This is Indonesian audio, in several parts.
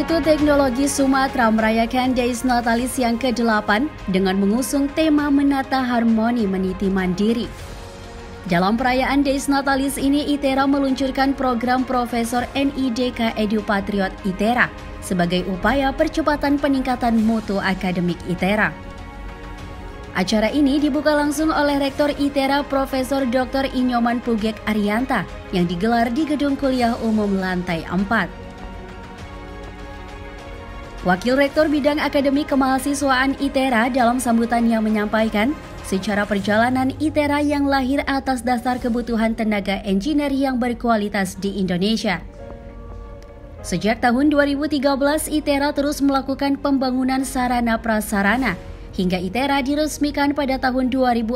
Institut Teknologi Sumatera merayakan Deis Natalis yang ke-8 dengan mengusung tema menata harmoni meniti mandiri. Dalam perayaan Deis Natalis ini, ITERA meluncurkan program Profesor NIDK EduPatriot ITERA sebagai upaya percepatan peningkatan mutu akademik ITERA. Acara ini dibuka langsung oleh Rektor ITERA Profesor Dr. Inyoman Pugek Arianta yang digelar di Gedung Kuliah Umum Lantai 4. Wakil Rektor Bidang Akademik Kemahasiswaan ITERA dalam sambutannya menyampaikan, secara perjalanan ITERA yang lahir atas dasar kebutuhan tenaga engineer yang berkualitas di Indonesia. Sejak tahun 2013, ITERA terus melakukan pembangunan sarana prasarana, hingga ITERA diresmikan pada tahun 2014,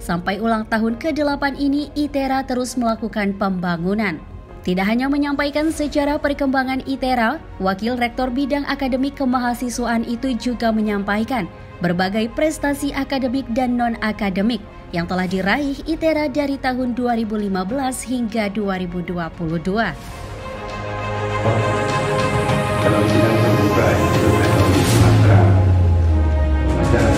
sampai ulang tahun ke-8 ini ITERA terus melakukan pembangunan. Tidak hanya menyampaikan secara perkembangan ITERA, Wakil Rektor Bidang Akademik Kemahasiswaan itu juga menyampaikan berbagai prestasi akademik dan non-akademik yang telah diraih ITERA dari tahun 2015 hingga 2022. Dalam sidang terbuka Institut Teknologi Sumatera, acara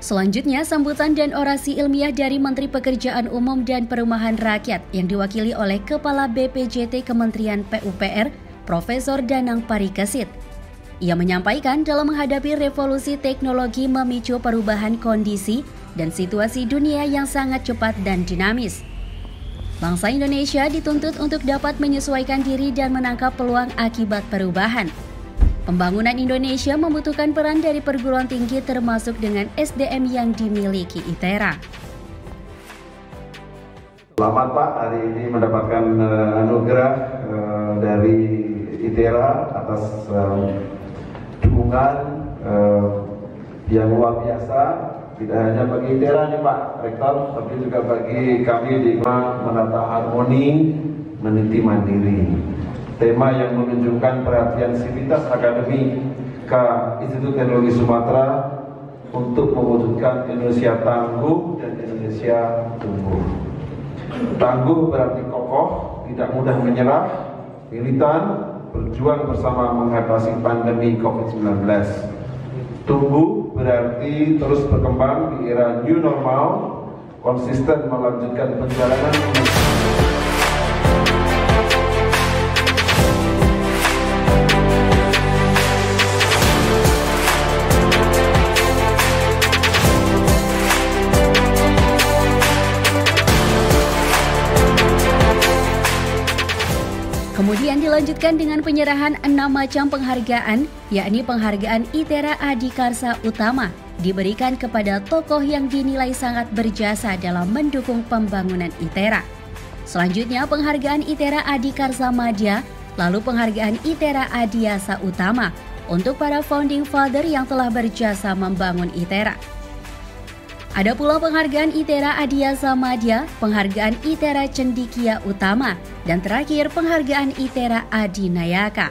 Selanjutnya, sambutan dan orasi ilmiah dari Menteri Pekerjaan Umum dan Perumahan Rakyat yang diwakili oleh Kepala BPJT Kementerian PUPR, Profesor Danang Parikesit. Ia menyampaikan dalam menghadapi revolusi teknologi memicu perubahan kondisi dan situasi dunia yang sangat cepat dan dinamis. Bangsa Indonesia dituntut untuk dapat menyesuaikan diri dan menangkap peluang akibat perubahan. Pembangunan Indonesia membutuhkan peran dari perguruan tinggi termasuk dengan SDM yang dimiliki ITERA. Selamat Pak, hari ini mendapatkan anugerah dari ITERA atas dukungan yang luar biasa. Tidak hanya bagi ITERA nih Pak Rektor, tapi juga bagi kami di menata harmoni meniti mandiri. Tema yang menunjukkan perhatian sivitas akademik ke Institut Teknologi Sumatera untuk mewujudkan Indonesia tangguh dan Indonesia tumbuh. Tangguh berarti kokoh, tidak mudah menyerah, militan, berjuang bersama mengatasi pandemi COVID-19. Tumbuh berarti terus berkembang di era new normal, konsisten melanjutkan perjalanan. Kemudian dilanjutkan dengan penyerahan 6 macam penghargaan, yakni penghargaan ITERA Adikarsa Utama, diberikan kepada tokoh yang dinilai sangat berjasa dalam mendukung pembangunan ITERA. Selanjutnya penghargaan ITERA Adikarsa Madya, lalu penghargaan ITERA Adiasa Utama untuk para founding father yang telah berjasa membangun ITERA. Ada pula penghargaan ITERA Adiasa Madya, penghargaan ITERA Cendikia Utama, dan terakhir penghargaan ITERA Adinayaka.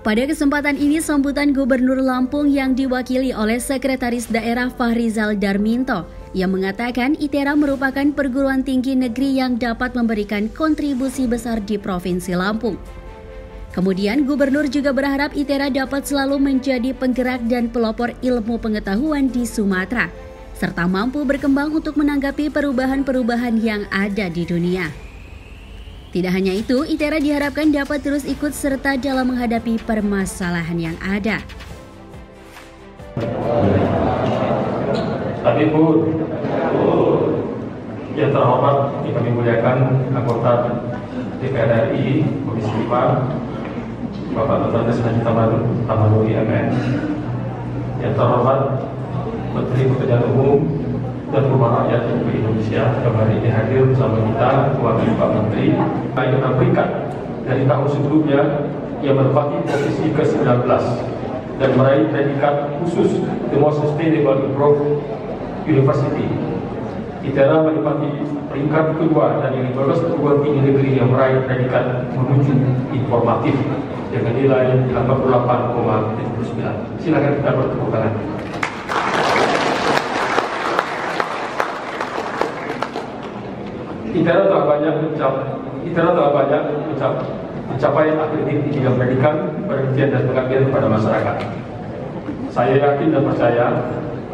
Pada kesempatan ini, sambutan Gubernur Lampung yang diwakili oleh Sekretaris Daerah Fahrizal Darminto yang mengatakan ITERA merupakan perguruan tinggi negeri yang dapat memberikan kontribusi besar di Provinsi Lampung. Kemudian Gubernur juga berharap ITERA dapat selalu menjadi penggerak dan pelopor ilmu pengetahuan di Sumatera, serta mampu berkembang untuk menanggapi perubahan-perubahan yang ada di dunia. Tidak hanya itu, ITERA diharapkan dapat terus ikut serta dalam menghadapi permasalahan yang ada. Tapi Bu, Yang terhormat yang kami muliakan anggota DPR RI Komisi 5 Bapak Dr. Desmond Tamanuli MN, yang terhormat Menteri Pekerjaan Umum dan Perumahan Rakyat Republik Indonesia yang hari ini hadir bersama kita, mewakili Pak Menteri. Yang memberikan dari tahun sebelumnya yang menempati posisi ke-19 dan meraih predikat khusus The Most Sustainable Improved University. ITERA menempati peringkat kedua dari 15 perguruan tinggi negeri yang meraih predikat menuju informatif dengan nilai 88,79. Silakan kita bertepuk tangan. ITERA telah banyak mencapai akreditasi di bidang pendidikan, penelitian dan pengabdian kepada masyarakat. Saya yakin dan percaya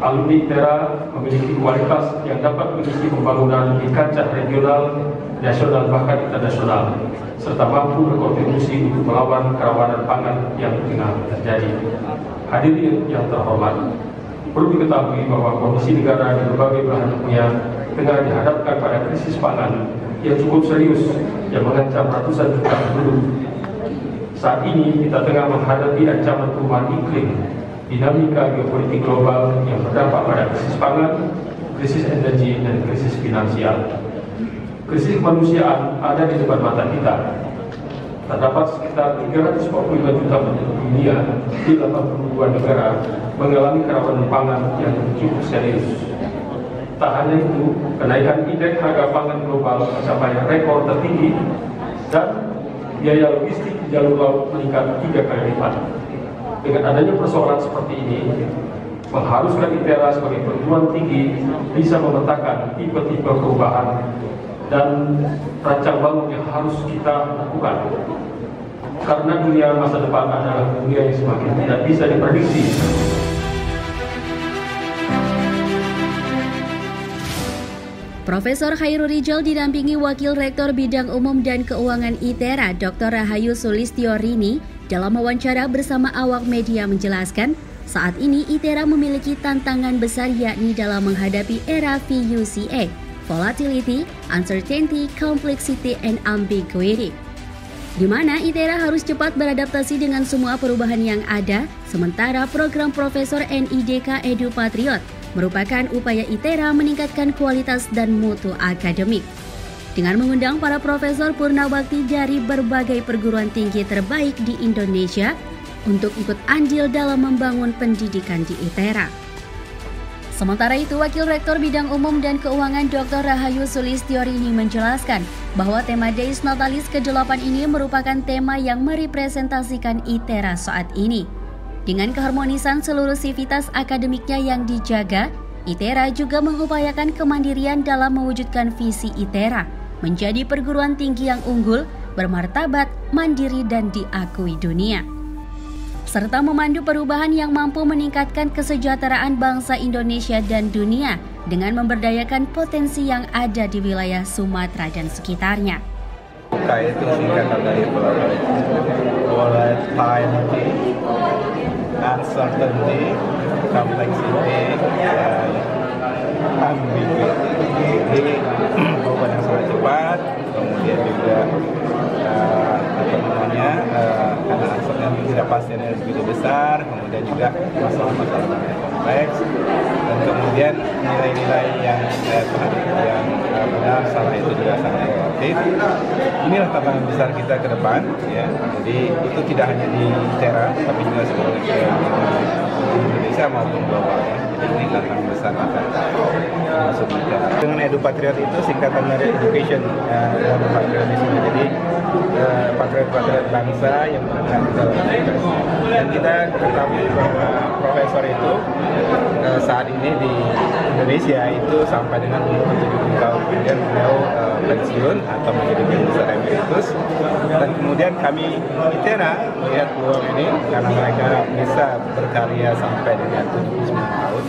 alumni ITERA memiliki kualitas yang dapat mengisi pembangunan di kancah regional, nasional bahkan internasional, serta mampu berkontribusi untuk melawan kerawanan pangan yang tengah terjadi. Hadirin yang terhormat, perlu diketahui bahwa kondisi negara di berbagai belahan dunia tengah dihadapkan pada krisis pangan yang cukup serius yang mengancam ratusan juta penduduk. Saat ini kita tengah menghadapi ancaman perubahan iklim, dinamika geopolitik global yang berdampak pada krisis pangan, krisis energi, dan krisis finansial. Krisis kemanusiaan ada di depan mata kita. Terdapat sekitar 345 juta penduduk dunia di 82 negara mengalami kerawanan pangan yang cukup serius. Tak hanya itu, kenaikan indeks harga pangan global mencapai rekor tertinggi dan biaya logistik di jalur laut meningkat 3 kali lipat. Dengan adanya persoalan seperti ini, mengharuskan ITERA sebagai perguruan tinggi bisa memetakan tipe-tipe perubahan dan rancang bangun yang harus kita lakukan. Karena dunia masa depan adalah dunia yang semakin tidak bisa diprediksi. Profesor Khairul Rijal didampingi Wakil Rektor Bidang Umum dan Keuangan ITERA, Dr. Rahayu Sulistiorini, dalam wawancara bersama awak media menjelaskan, saat ini ITERA memiliki tantangan besar yakni dalam menghadapi era VUCA, Volatility, Uncertainty, Complexity, and Ambiguity, di mana ITERA harus cepat beradaptasi dengan semua perubahan yang ada, sementara program Profesor NIDK Edu Patriot merupakan upaya ITERA meningkatkan kualitas dan mutu akademik. Dengan mengundang para profesor purnabakti dari berbagai perguruan tinggi terbaik di Indonesia untuk ikut andil dalam membangun pendidikan di ITERA. Sementara itu, Wakil Rektor Bidang Umum dan Keuangan Dr. Rahayu Sulistiorini menjelaskan bahwa tema Deis Natalis ke-8 ini merupakan tema yang merepresentasikan ITERA saat ini. Dengan keharmonisan seluruh sivitas akademiknya yang dijaga, ITERA juga mengupayakan kemandirian dalam mewujudkan visi ITERA menjadi perguruan tinggi yang unggul, bermartabat, mandiri, dan diakui dunia, serta memandu perubahan yang mampu meningkatkan kesejahteraan bangsa Indonesia dan dunia dengan memberdayakan potensi yang ada di wilayah Sumatera dan sekitarnya. Itu singkatan dari volatility, uncertainty, complexity, dan ambiguity. Jadi perubahan yang sangat cepat, kemudian juga karena uncertainty ketidakpastian yang begitu besar, kemudian juga masalah-masalah yang kompleks, dan kemudian nilai-nilai yang benar salah itu juga sangat relatif. Inilah tantangan besar kita ke depan, ya. Jadi itu tidak hanya di ITERA, tapi juga seluruh Indonesia maupun global, ya. Jadi ini tantangan besar kita masuk ITERA. Dengan Edu Patriot itu singkatan dari education dan patriotisme. Jadi patriot bangsa yang menegakkan kualitas. Dan kita ketahui bahwa profesor itu saat ini di Indonesia itu sampai dengan umur 70 tahun, kemudian beliau pensiun atau menjadi profesor emeritus. Dan kemudian kami ITERA melihat peluang ini karena mereka bisa berkarya sampai dengan 79 tahun.